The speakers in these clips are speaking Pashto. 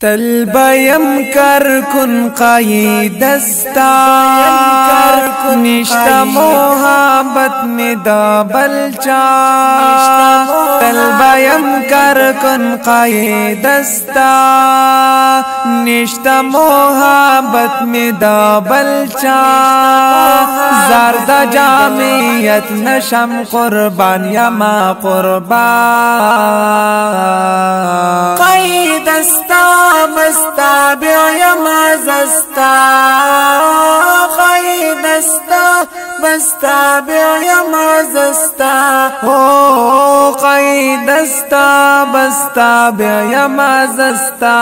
تلبیم کر کن قایدستا نشتا محبت میں دا بلچا تلبیم کر کن قایدستا نشتا محبت میں دا بلچا زرد جامعیت نشم قربان یا ما قربان قایدستا بستا بیا مازستا قایدستا بستا بیا مازستا او قایدستا بستا بیا مازستا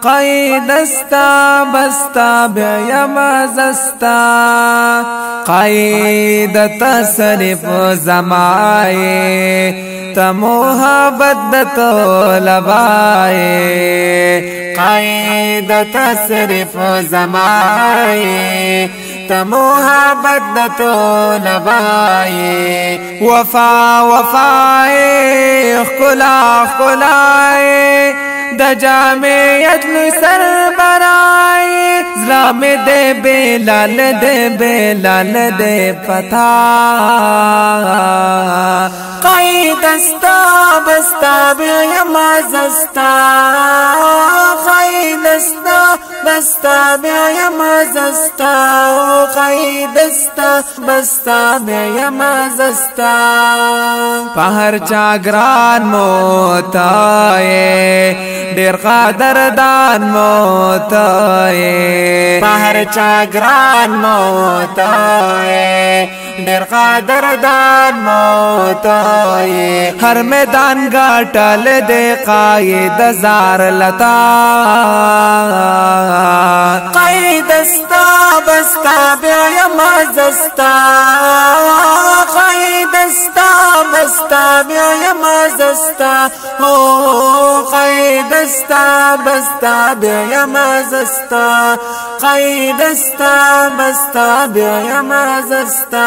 قایدستا بستا بیا مازستا قاید تصرف زمائے تا محبت طلبائے قاید تصرف زمائے تا محبت طلبائے وفا وفائے خلا خلائے دا جامعیت سر برائے ظلام دے بلال دے پتا قایدستا بستا بیا مازستا قایدستا بستا بیا مازستا قایدستا بستا بیا مازستا پہر چاگران موتائے دیر قدردان موتائے پہر چاگران موتائے دیر قدردان موتائے ہر میدان گاٹل دے قاید زار لتا قایدستا بستا بیا مازستا قایدستا بستا بیا مازستا قایدستا بستا بیا مازستا قایدستا بستا بیا مازستا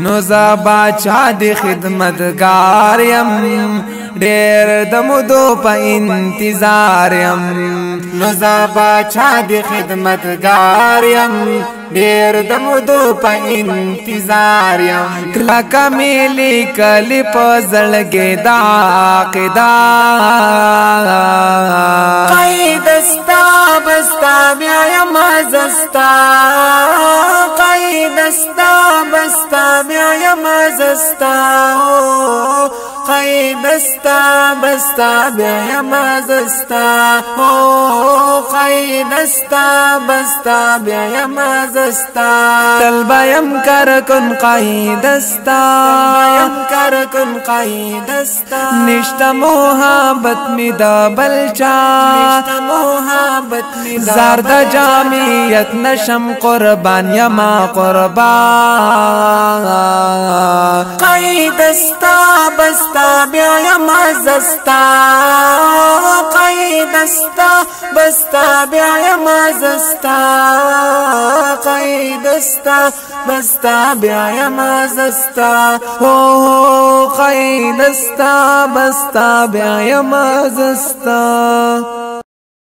نوزا باچا دی خدمتگار یم دیر دمدو پا انتظار یم نوزا باچا دی خدمتگار یم دیر دمدو پا انتظار یم کلکا میلی کلی پا زلگی دا عاقدا قایدستا بستا بیا مازستا قایدستا بستا بیا مازستا قایدستا بستا بیا مازستا قایدستا بستا بیا مازستا تلبیم کر کن قایدستا کر کن قایدستا نشتا محبت می دا بلچا نشتا محبت می دا زرد جامعیت نشم قربان یا ما قربان قایدستا بستا بیا مازستا قایدستا بستا بیا مازستا قایدستا بستا بیا مازستا قایدستا بستا بیا مازستا